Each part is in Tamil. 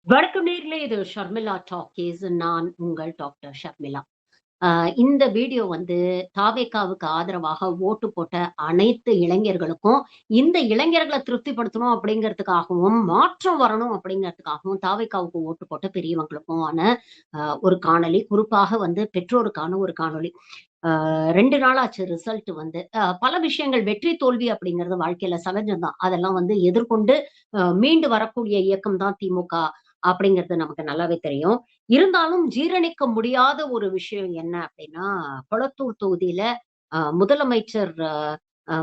வணக்கம் நேர்களே, இது ஷர்மிளா டாக்கீஸ். நான் உங்கள் டாக்டர் ஷர்மிளா. இந்த வீடியோ வந்து தாவேகாவுக்கு ஆதரவாக ஓட்டு போட்ட அனைத்து இளைஞர்களுக்கும், இந்த இளைஞர்களை திருப்திப்படுத்தணும் அப்படிங்கிறதுக்காகவும், மாற்றம் வரணும் அப்படிங்கிறதுக்காகவும் தாவேகாவுக்கு ஓட்டு போட்ட பெரியவங்களுக்கும் ஆன ஒரு காணொளி. குறிப்பாக வந்து பெற்றோருக்கான ஒரு காணொளி. 2 நாளாச்சு ரிசல்ட் வந்து. பல விஷயங்கள் வெற்றி, தோல்வி அப்படிங்கிறது வாழ்க்கையில சகஜம் தான். அதெல்லாம் வந்து எதிர்கொண்டு மீண்டு வரக்கூடிய இயக்கம் தான் திமுக அப்படிங்கிறது நமக்கு நல்லாவே தெரியும். இருந்தாலும் ஜீரணிக்க முடியாத ஒரு விஷயம் என்ன அப்படின்னா, கொளத்தூர் தொகுதியில முதலமைச்சர்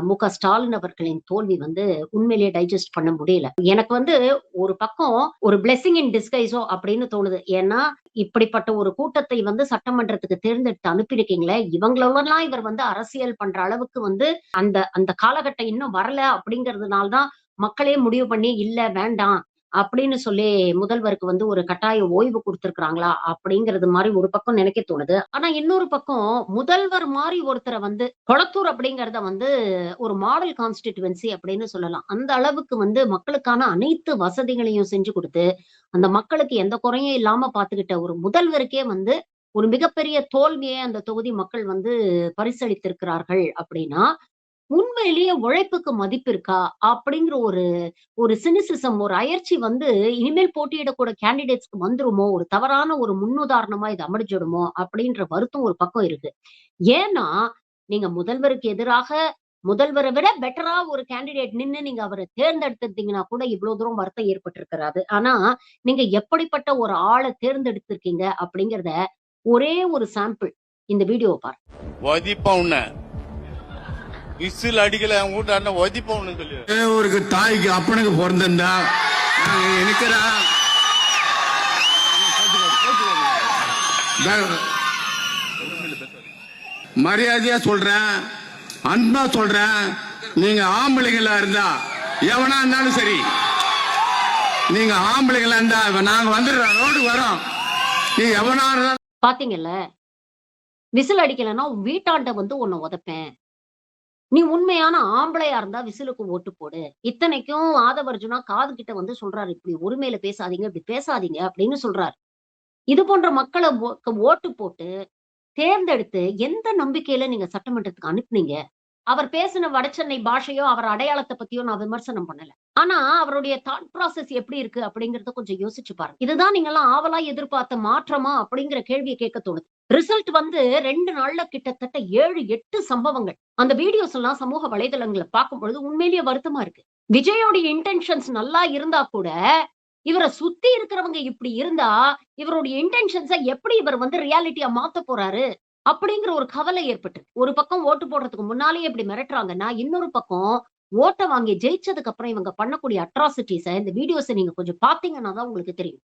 மு.க. ஸ்டாலின் அவர்களின் தோல்வி வந்து உண்மையிலேயே டைஜஸ்ட் பண்ண முடியல. எனக்கு வந்து ஒரு பக்கம் ஒரு பிளெஸிங் இன் டிஸ்கைஸோ அப்படின்னு தோணுது. ஏன்னா, இப்படிப்பட்ட ஒரு கூட்டத்தை வந்து சட்டமன்றத்துக்கு தேர்ந்தெடுத்து அனுப்பியிருக்கீங்களே, இவங்களோடலாம் இவர் வந்து அரசியல் பண்ற அளவுக்கு வந்து அந்த அந்த காலகட்டம் இன்னும் வரல அப்படிங்கிறதுனால தான் மக்களே முடிவு பண்ணி, இல்ல வேண்டாம் அப்படின்னு சொல்லி முதல்வருக்கு வந்து ஒரு கட்டாய ஓய்வு குடுத்திருக்கிறாங்களா? அப்படிங்கிறது மாரி ஒரு பக்கம் நினைக்க தோணுது. ஆனா இன்னொரு பக்கம் முதல்வர் மாரி ஒருத்தர வந்து கொளத்தூர் அப்படிங்கிறத வந்து ஒரு மாடல் கான்ஸ்டிட்யூவன்சி அப்படின்னு சொல்லலாம். அந்த அளவுக்கு வந்து மக்களுக்கான அனைத்து வசதிகளையும் செஞ்சு குடுத்து, அந்த மக்களுக்கு எந்த குறையும் இல்லாம பார்த்துக்கிட்ட ஒரு முதல்வருக்கே வந்து ஒரு மிகப்பெரிய தோல்விய அந்த தொகுதி மக்கள் வந்து பரிசளித்திருக்கிறார்கள் அப்படின்னா, உண்மையிலேயே உழைப்புக்கு மதிப்பு இருக்கா? அப்படிங்கிற ஒரு ஒரு சினிசிசம், ஒரு அயர்ச்சி வந்து இனிமேல் போட்டியிடக்கூட கேண்டிடேட்ஸ்க்கு வந்துருமோ? ஒரு தவறான ஒரு முன்னுதாரணமா இது அமைஞ்சிடுமோ? அப்படின்ற வருத்தம் ஒரு பக்கம் இருக்கு. ஏன்னா, நீங்க முதல்வருக்கு எதிராக முதல்வர விட பெட்டரா ஒரு கேண்டிடேட் நின்னு நீங்க அவர தேர்ந்தெடுத்திருந்தீங்கன்னா கூட இவ்ளோ தூரம் வருத்தம் ஏற்பட்டிருக்காது. ஆனா, நீங்க எப்படிப்பட்ட ஒரு ஆள தேர்ந்தெடுத்திருக்கீங்க அப்படிங்கிறத ஒரே ஒரு சாம்பிள் இந்த வீடியோவ பாருங்க. ஒதிப்பா உன்ன விசில் அடிக்கல அவங்க வீட்டு ஒதிப்போம்னு சொல்லி ஒரு தாய்க்கு அப்பனுக்கு பிறந்திருந்தா நினைக்கிறா மரியாதையா சொல்றேன், அன்பா சொல்றேன். நீங்க ஆம்பளைங்களா இருந்தா எவனா இருந்தாலும் சரி, நீங்க ஆம்பளைங்களா இருந்தா நாங்க வந்துடுறோம், ரோடு வரோம். நீ எவனா இருந்தாலும் பாத்தீங்கல்ல, விசில் அடிக்கலன்னா வீட்டாண்ட வந்து உன்னை உதைப்பேன். நீ உண்மையான ஆம்பளையா இருந்தா விசிலுக்கு ஓட்டு போடு. இத்தனைக்கும் ஆதவர்ஜுனா காது கிட்ட வந்து சொல்றாரு, இப்படி உரிமையில பேசாதீங்க, இப்படி பேசாதீங்க அப்படின்னு சொல்றாரு. இது போன்ற மக்கள ஓட்டு போட்டு தேர்ந்தெடுத்து எந்த நம்பிக்கையில நீங்க சட்டமன்றத்துக்கு அனுப்புனீங்க? அவர் பேசின வடசென்னை பாஷையோ, அவர் அடையாளத்த பத்தியோ நான் விமர்சனம் பண்ணல. ஆனா, அவருடைய தாட் ப்ராசஸ் எப்படி இருக்கு அப்படிங்கிறத கொஞ்சம் யோசிச்சு பாருங்க. இதுதான் நீங்கலாம் ஆவலா எதிர்பார்த்த மாற்றமா? அப்படிங்கிற கேள்விய கேட்க தோணுது. ரிசல்ட் வந்து 2 நாள்ல கிட்டத்தட்ட 7, 8 சம்பவங்கள். அந்த வீடியோஸ் எல்லாம் சமூக வலைதளங்கள்ல பார்க்கும்பொழுது உண்மையிலேயே வருத்தமா இருக்கு. விஜயோடைய இன்டென்ஷன்ஸ் நல்லா இருந்தா கூட, இவர சுத்தி இருக்கிறவங்க இப்படி இருந்தா, இவருடைய இன்டென்ஷன்ஸ எப்படி இவர் வந்து ரியாலிட்டியா மாத்தப் போறாரு? அப்படிங்கிற ஒரு கவலை ஏற்பட்டுருக்கு. ஒரு பக்கம் ஓட்டு போடுறதுக்கு முன்னாலேயே இப்படி மிரட்டுறாங்கன்னா, இன்னொரு பக்கம் ஓட்ட வாங்கி ஜெயிச்சதுக்கு அப்புறம் இவங்க பண்ணக்கூடிய அட்ராசிட்டீஸ இந்த வீடியோஸ நீங்க கொஞ்சம் பார்த்தீங்கன்னா தான் உங்களுக்கு தெரியும்.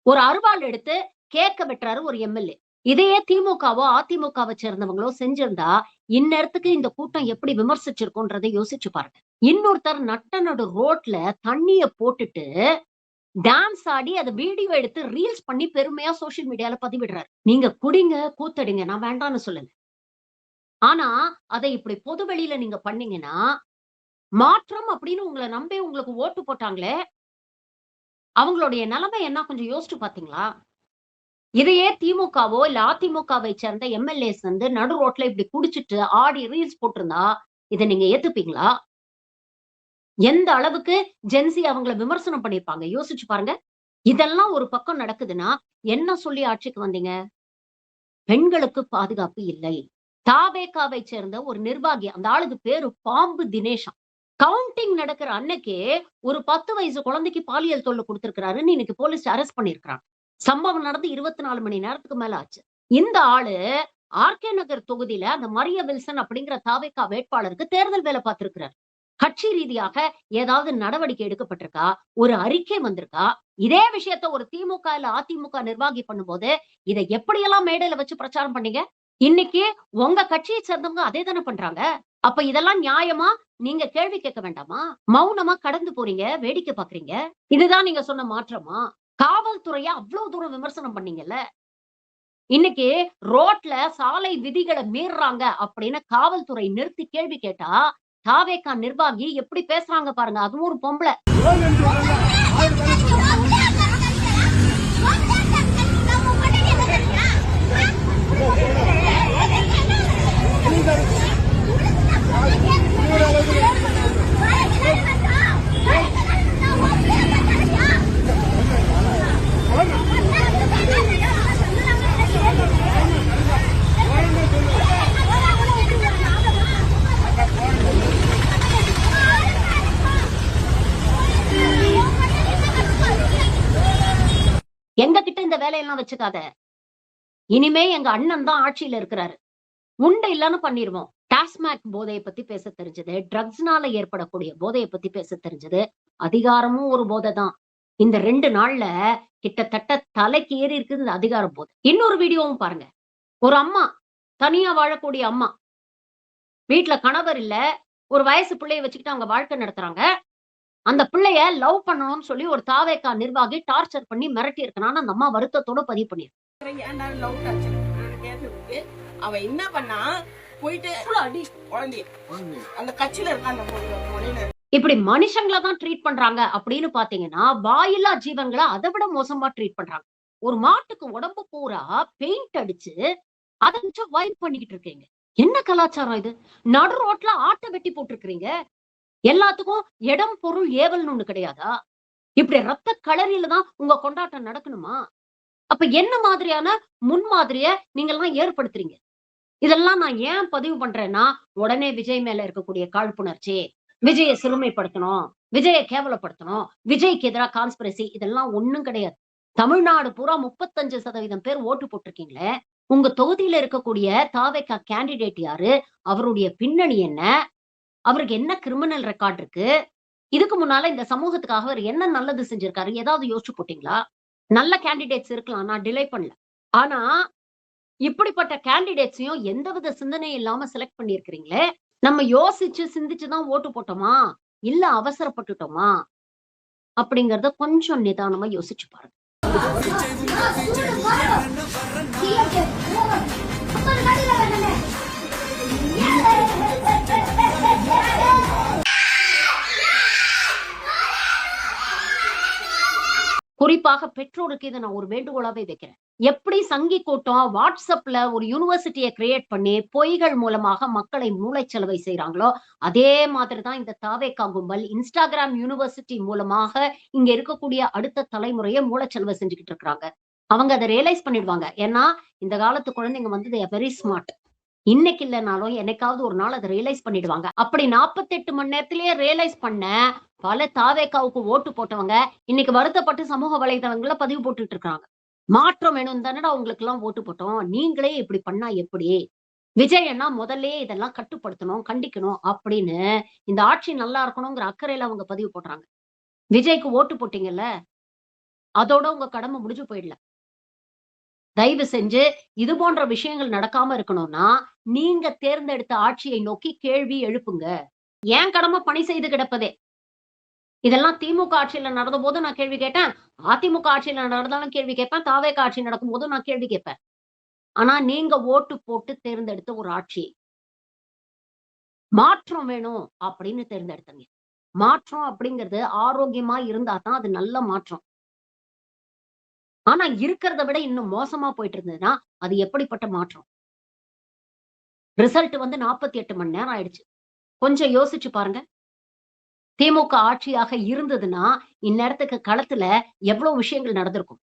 ஒரு அருவாள் எடுத்து கேக்க வெட்டுறாரு ஒரு எம்.எல்.ஏ. இதையே திமுகவோ, அதிமுகவ சேர்ந்தவங்களோ செஞ்சிருந்தா, இந்நேரத்துக்கு இந்த கூட்டம் எப்படி விமர்சிச்சிருக்கும்ன்றத யோசிச்சு பாருங்க. இன்னொருத்தர் நட்ட நடு ரோட்ல தண்ணிய போட்டுட்டு டான்ஸ் ஆடி அத வீடியோ எடுத்து ரீல்ஸ் பண்ணி பெருமையா சோசியல் மீடியால பதிவிடுறாரு. நீங்க குடிங்க, கூத்தடிங்க. நான் வேண்டான்னு சொல்லல. ஆனா, அத இப்படி பொது வெளியில நீங்க பண்ணீங்கன்னா, மாற்றம் அப்படின்னு உங்கள நம்பி உங்களுக்கு ஓட்டு போட்டாங்களே, அவங்களுடைய நிலைமை என்ன கொஞ்சம் யோசிச்சு பார்த்தீங்களா? இதையே திமுகவோ, இல்ல அதிமுகவை சேர்ந்த எம்.எல்.ஏஸ் வந்து நடு ரோட்ல இப்படி குடிச்சிட்டு ஆடி ரீல்ஸ் போட்டிருந்தா, இத நீங்க ஏத்துப்பீங்களா? எந்த அளவுக்கு ஜென்ஸி அவங்கள விமர்சனம் பண்ணியிருப்பாங்க. யோசிச்சு பாருங்க. இதெல்லாம் ஒரு பக்கம் நடக்குதுன்னா, என்ன சொல்லி ஆட்சிக்கு வந்தீங்க? பெண்களுக்கு பாதுகாப்பு இல்லை. தாவேகாவை சேர்ந்த ஒரு நிர்வாகி, அந்த ஆளுக்கு பேரு பாம்பு தினேஷாம். கவுண்டிங் நடக்கிற அன்னைக்கே ஒரு 10 வயசு குழந்தைக்கு பாலியல் தொல்லை குடுத்திருக்கிறாருன்னு இன்னைக்கு போலீஸ் அரெஸ்ட் பண்ணியிருக்கிறாங்க. சம்பவம் நடந்து 24 மணி நேரத்துக்கு மேல ஆச்சு. இந்த ஆளு ஆர்.கே. நகர் தொகுதியில அந்த மரிய வில்சன் அப்படிங்கிற தாவேகா வேட்பாளருக்கு தேர்தல் வேலை பார்த்திருக்கிறார். கட்சி ரீதியாக ஏதாவது நடவடிக்கை எடுக்கப்பட்டிருக்கா? ஒரு அறிக்கை வந்திருக்கா? இதே விஷயத்த ஒரு திமுக இல்ல அதிமுக நிர்வாகி பண்ணும்போது, இத எப்படியெல்லாம் மேடையில வச்சு பிரச்சாரம் பண்ணீங்க? இன்னைக்கு உங்க கட்சியை சேர்ந்தவங்க அதே தானே பண்றாங்க. அப்ப இதெல்லாம் நியாயமா? நீங்க கேள்வி கேட்க வேண்டாமா? மௌனமா கடந்து போறீங்க, வேடிக்கை பார்க்கறீங்க. இதுதான் நீங்க சொன்ன மாற்றமா? காவல்துறைய அவ்வளவு தூரம் விமர்சனம் பண்ணீங்கல்ல. இன்னைக்கு ரோட்ல சாலை விதிகள மீறுறாங்க அப்படின்னு காவல்துறை நிறுத்தி கேள்வி கேட்டா, தாவேகா நிர்வாகி எப்படி பேசுறாங்க பாருங்க. அதுவும் ஒரு பொம்பள. இந்த வேலையெல்லாம் வச்சுக்காத. இனிமே எங்க அண்ணன் தான் ஆட்சியில இருக்கிறாரு. உண்டு இல்லன்னு பண்ணிருவோம். டாஸ்மாக் போதையை பத்தி பேச தெரிஞ்சது, ட்ரக்ஸ்னால ஏற்படக்கூடிய போதையை பத்தி பேச தெரிஞ்சது. அதிகாரமும் ஒரு போதை தான். இந்த 2 நாள்ல கிட்டத்தட்ட தலைக்கு ஏறி இருக்குது இந்த அதிகார போதை. இன்னொரு வீடியோவும் பாருங்க. ஒரு அம்மா, தனியா வாழக்கூடிய அம்மா. வீட்ல கணவர் இல்ல. ஒரு வயசு பிள்ளைய வச்சுக்கிட்டு அவங்க வாழ்க்கை நடத்துறாங்க. அந்த பிள்ளைய லவ் பண்ணணும்னு சொல்லி ஒரு தாவேகா நிர்வாகி டார்ச்சர் பண்ணி மிரட்டி இருக்கனான்னு அந்த அம்மா வருத்தத்தோட பதிவு பண்ணிருக்கு. ஏன்டா லவ் டார்ச்சர் கேட்டதுக்கு அவன் என்ன பண்ணா, போயிட்டு அடி குழந்தைய அந்த கட்சியில இருக்க அந்த பொண்ணு இப்படி மனுஷங்கள தான் ட்ரீட் பண்றாங்க அப்படின்னு பாத்தீங்கன்னா, வாயில்லா ஜீவன்களை அதை விட மோசமா ட்ரீட் பண்றாங்க. ஒரு மாட்டுக்கு உடம்பு பூரா பெயிண்ட் அடிச்சு அதை வச்சு வைப் பண்ணிக்கிட்டு இருக்கீங்க. என்ன கலாச்சாரம் இது? நடு ரோட்ல ஆட்டை வெட்டி போட்டிருக்கிறீங்க. எல்லாத்துக்கும் இடம் பொருள் ஏவல்னு ஒண்ணு கிடையாதா? இப்படி ரத்த களரியில தான் உங்க கொண்டாட்டம் நடக்கணுமா? அப்ப என்ன மாதிரியான முன்மாதிரிய நீங்க எல்லாம் ஏற்படுத்துறீங்க? இதெல்லாம் நான் ஏன் பதிவு பண்றேன்னா, உடனே விஜய் மேல இருக்கக்கூடிய காழ்ப்புணர்ச்சி, விஜயை சிறுமைப்படுத்தணும், விஜயை கேவலப்படுத்தணும், விஜய்க்கு எதிராக கான்ஸ்பிரசி, இதெல்லாம் ஒண்ணும் கிடையாது. தமிழ்நாடு பூரா 35% பேர் ஓட்டு போட்டிருக்கீங்களே, உங்க தொகுதியில இருக்கக்கூடிய தாவேகா கேண்டிடேட் யாரு? அவருடைய பின்னணி என்ன? அவருக்கு என்ன கிரிமினல் ரெக்கார்ட் இருக்கு? இதுக்கு முன்னால இந்த சமூகத்துக்காக அவர் என்ன நல்லது செஞ்சிருக்காரு? ஏதாவது யோசிச்சு போட்டீங்களா? நல்ல கேண்டிடேட்ஸ் இருக்கலாம், நான் டிலே பண்ணல. ஆனா இப்படிப்பட்ட கேண்டிடேட்ஸையும் எந்தவித சிந்தனையும் இல்லாம செலக்ட் பண்ணிருக்கிறீங்களே. நம்ம யோசிச்சு சிந்திச்சுதான் ஓட்டு போட்டோமா, இல்ல அவசரப்பட்டுட்டோமா அப்படிங்கறத கொஞ்சம் நிதானமா யோசிச்சு பாருங்க. குறிப்பாக பெற்றோருக்கு இதை நான் ஒரு வேண்டுகோளாவே வைக்கிறேன். எப்படி சங்கி கூட்டம் வாட்ஸ்அப்ல ஒரு யூனிவர்சிட்டியை கிரியேட் பண்ணி பொய்கள் மூலமாக மக்களை மூளைச்சலவை செய்யறாங்களோ, அதே மாதிரிதான் இந்த தாவேகா கும்பல் இன்ஸ்டாகிராம் யூனிவர்சிட்டி மூலமாக இங்க இருக்கக்கூடிய அடுத்த தலைமுறையை மூளைச்சலவை செஞ்சுக்கிட்டு இருக்காங்க. அவங்க அதை ரியலைஸ் பண்ணிடுவாங்க. ஏன்னா இந்த காலத்து குழந்தைங்க வந்து they are very smart. இன்னைக்கு இல்லைனாலும் என்னைக்காவது ஒரு நாள் அதை ரியலைஸ் பண்ணிடுவாங்க. அப்படி 48 மணி நேரத்திலேயே ரியலைஸ் பண்ண பல தாவேகாவுக்கு ஓட்டு போட்டவங்க இன்னைக்கு வருத்தப்பட்டு சமூக வலைதளங்கள்ல பதிவு போட்டுட்டு இருக்காங்க. மாற்றம் வேணும் தானடா உங்களுக்கு எல்லாம் ஓட்டு போட்டோம், நீங்களே இப்படி பண்ணா எப்படி? விஜய் அண்ணா முதல்ல இதெல்லாம் கட்டுப்படுத்தணும், கண்டிக்கணும் அப்படின்னு இந்த ஆட்சி நல்லா இருக்கணுங்கிற அக்கறையில அவங்க பதிவு போடுறாங்க. விஜய்க்கு ஓட்டு போட்டீங்கல்ல, அதோட உங்க கடமை முடிஞ்சு போயிடல. தயவு செஞ்சு இது போன்ற விஷயங்கள் நடக்காம இருக்கணும்னா நீங்க தேர்ந்தெடுத்த ஆட்சியை நோக்கி கேள்வி எழுப்புங்க. ஏன் கடமை பணி செய்து கிடப்பதே. இதெல்லாம் திமுக ஆட்சியில நடந்த போது நான் கேள்வி கேட்டேன், அதிமுக ஆட்சியில நடந்தாலும் கேள்வி கேட்பேன், தாவேகா ஆட்சி நடக்கும் போது நான் கேள்வி கேட்பேன். ஆனா நீங்க ஓட்டு போட்டு தேர்ந்தெடுத்த ஒரு ஆட்சி, மாற்றம் வேணும் அப்படின்னு தேர்ந்தெடுத்தீங்க. மாற்றம் அப்படிங்கிறது ஆரோக்கியமா இருந்தா தான் அது நல்ல மாற்றம். ஆனா இருக்கிறத விட இன்னும் மோசமா போயிட்டு இருந்ததுன்னா அது எப்படிப்பட்ட மாற்றம்? ரிசல்ட் வந்து 48 மணி நேரம் ஆயிடுச்சு. கொஞ்சம் யோசிச்சு பாருங்க. திமுக ஆட்சியாக இருந்ததுன்னா இந்நேரத்துக்கு களத்துல எவ்வளவு விஷயங்கள் நடந்திருக்கும்.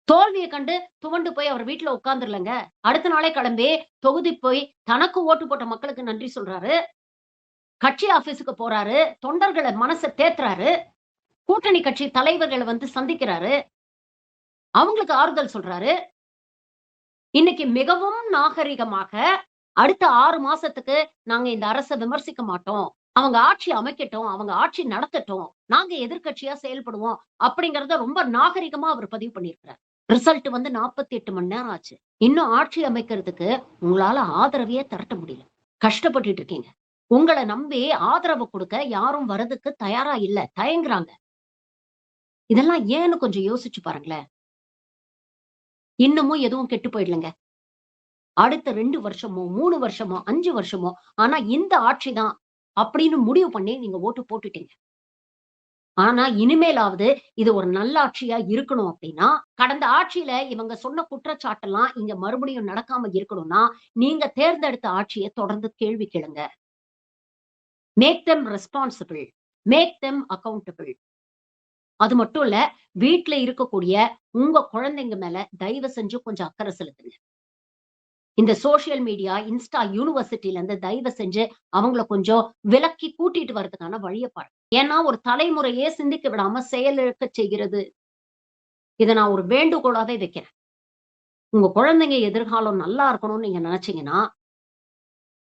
தோல்வியை கண்டு துவண்டு போய் அவர் வீட்டுல உட்கார்ந்துடலங்க. அடுத்த நாளே கிளம்பி தொகுதி போய் தனக்கு ஓட்டு போட்ட மக்களுக்கு நன்றி சொல்றாரு. கட்சி ஆபீஸுக்கு போறாரு, தொண்டர்களை மனசை தேத்துறாரு, கூட்டணி கட்சி தலைவர்களை வந்து சந்திக்கிறாரு, அவங்களுக்கு ஆறுதல் சொல்றாரு. இன்னைக்கு மிகவும் நாகரிகமாக அடுத்த 6 மாசத்துக்கு நாங்க இந்த அரசை விமர்சிக்க மாட்டோம், அவங்க ஆட்சி அமைக்கட்டும், அவங்க ஆட்சி நடத்தட்டும், நாங்க எதிர்கட்சியா செயல்படுவோம் அப்படிங்கறத ரொம்ப நாகரிகமா அவர் பதிவு பண்ணியிருக்கிறார். ரிசல்ட் வந்து 48 மணி நேரம் ஆச்சு. இன்னும் ஆட்சி அமைக்கிறதுக்கு உங்களால ஆதரவையே திரட்ட முடியல. கஷ்டப்பட்டு இருக்கீங்க. உங்களை நம்பி ஆதரவு கொடுக்க யாரும் வரதுக்கு தயாரா இல்ல, தயங்குறாங்க. இதெல்லாம் ஏன்னு கொஞ்சம் யோசிச்சு பாருங்களேன். இன்னமும் எதுவும் கெட்டு போயிடலங்க. அடுத்த 2 வருஷமோ 3 வருஷமோ 5 வருஷமோ ஆனா இந்த ஆட்சி தான் அப்படின்னு முடிவு பண்ணி நீங்க ஓட்டு போட்டுட்டீங்க. ஆனா இனிமேலாவது இது ஒரு நல்ல ஆட்சியா இருக்கணும் அப்படின்னா, கடந்த ஆட்சியில இவங்க சொன்ன குற்றச்சாட்டெல்லாம் இங்க மறுபடியும் நடக்காம இருக்கணும்னா நீங்க தேர்ந்தெடுத்த ஆட்சியை தொடர்ந்து கேள்வி கேளுங்க. Make them responsible, make them accountable. அது மட்டும் இல்ல, வீட்டுல இருக்கக்கூடிய உங்க குழந்தைங்க மேல தயவு செஞ்சு கொஞ்சம் அக்கறை செலுத்துங்க. இந்த சோசியல் மீடியா, இன்ஸ்டா யூனிவர்சிட்டில இருந்து தயவு செஞ்சு அவங்கள கொஞ்சம் விலக்கி கூட்டிட்டு வர்றதுக்கான வழியை பாருங்க. ஏன்னா ஒரு தலைமுறையே சிந்திக்க விடாம செயலிழக்க செய்கிறது. இதை நான் ஒரு வேண்டுகோளாவே வைக்கிறேன். உங்க குழந்தைங்க எதிர்காலம் நல்லா இருக்கணும்னு நீங்க நினைச்சீங்கன்னா,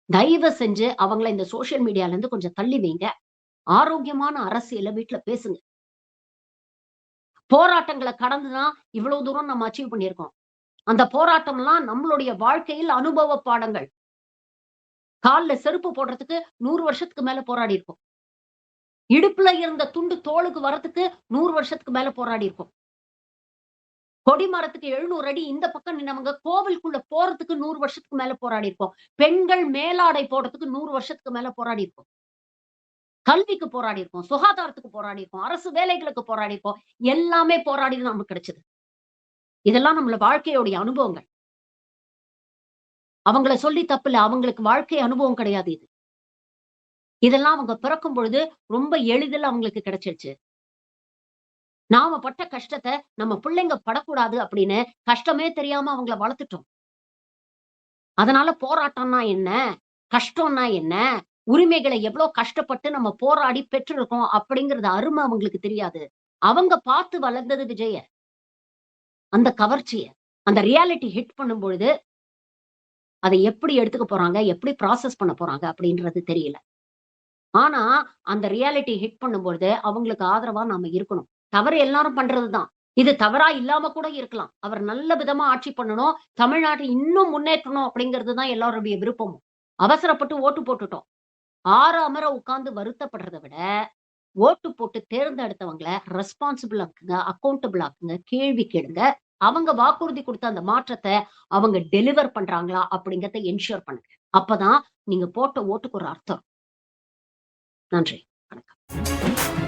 தயவு செஞ்சு அவங்கள இந்த சோசியல் மீடியால இருந்து கொஞ்சம் தள்ளி வைங்க. ஆரோக்கியமான அரசியல வீட்ல பேசுங்க. போராட்டங்களை கடந்துதான் இவ்வளவு தூரம் நம்ம அச்சீவ் பண்ணியிருக்கோம். அந்த போராட்டம்லாம் நம்மளுடைய வாழ்க்கையில் அனுபவ பாடங்கள். கால்ல செருப்பு போடுறதுக்கு 100 வருஷத்துக்கு மேல போராடி இருக்கோம். இடுப்புல இருந்த துண்டு தோலுக்கு வரத்துக்கு 100 வருஷத்துக்கு மேல போராடி இருக்கோம். கொடிமரத்துக்கு 700 அடி இந்த பக்கம் நின்னவங்க கோவிலுக்குள்ள போறதுக்கு 100 வருஷத்துக்கு மேல போராடி இருக்கோம். பெண்கள் மேலாடை போடுறதுக்கு 100 வருஷத்துக்கு மேல போராடி இருக்கோம். கல்விக்கு போராடி இருக்கோம், சுகாதாரத்துக்கு போராடி இருக்கோம், அரசு வேலைகளுக்கு போராடி இருக்கோம். எல்லாமே போராடி தான் நமக்கு கிடைச்சது. இதெல்லாம் நம்மள வாழ்க்கையோடைய அனுபவங்கள். அவங்கள சொல்லி தப்பில்ல. அவங்களுக்கு வாழ்க்கை அனுபவம் கிடையாது இது. இதெல்லாம் அவங்க பிறக்கும் பொழுது ரொம்ப எளிதில் அவங்களுக்கு கிடைச்சிருச்சு. நாம பட்ட கஷ்டத்தை நம்ம பிள்ளைங்க படக்கூடாது அப்படின்னு கஷ்டமே தெரியாம அவங்கள வளர்த்துட்டோம். அதனால போராட்டம்னா என்ன, கஷ்டம்னா என்ன, உரிமைகளை எவ்வளவு கஷ்டப்பட்டு நம்ம போராடி பெற்றிருக்கோம் அப்படிங்கறது அருமை அவங்களுக்கு தெரியாது. அவங்க பார்த்து வளர்ந்தது விஜய. அந்த கவர்ச்சிய, அந்த ரியாலிட்டி ஹிட் பண்ணும் பொழுது அதை எப்படி எடுத்துக்க போறாங்க, எப்படி ப்ராசஸ் பண்ண போறாங்க அப்படின்றது தெரியல. ஆனா அந்த ரியாலிட்டி ஹிட் பண்ணும்பொழுது அவங்களுக்கு ஆதரவா நாம இருக்கணும். தவறு எல்லாரும் பண்றதுதான். இது தவறா இல்லாம கூட இருக்கலாம். அவர் நல்ல விதமா ஆட்சி பண்ணணும், தமிழ்நாட்டை இன்னும் முன்னேற்றணும் அப்படிங்கிறது தான் எல்லாருடைய விருப்பமும். அவசரப்பட்டு ஓட்டு போட்டுட்டோம். 6 அமர உட்கார்ந்து வருத்தப்படுறதை விட ஓட்டு போட்டு தேர்ந்தெடுத்தவங்கள ரெஸ்பான்சிபிள் ஆக்குங்க, அக்கௌண்டபிள் ஆக்குங்க, கேள்வி கேளுங்க. அவங்க வாக்குறுதி கொடுத்த அந்த மாற்றத்தை அவங்க டெலிவர் பண்றாங்களா அப்படிங்கறத என்ஷூர் பண்ணுங்க. அப்பதான் நீங்க போட்ட ஓட்டுக்கு ஒரு அர்த்தம். நன்றி, வணக்கம்.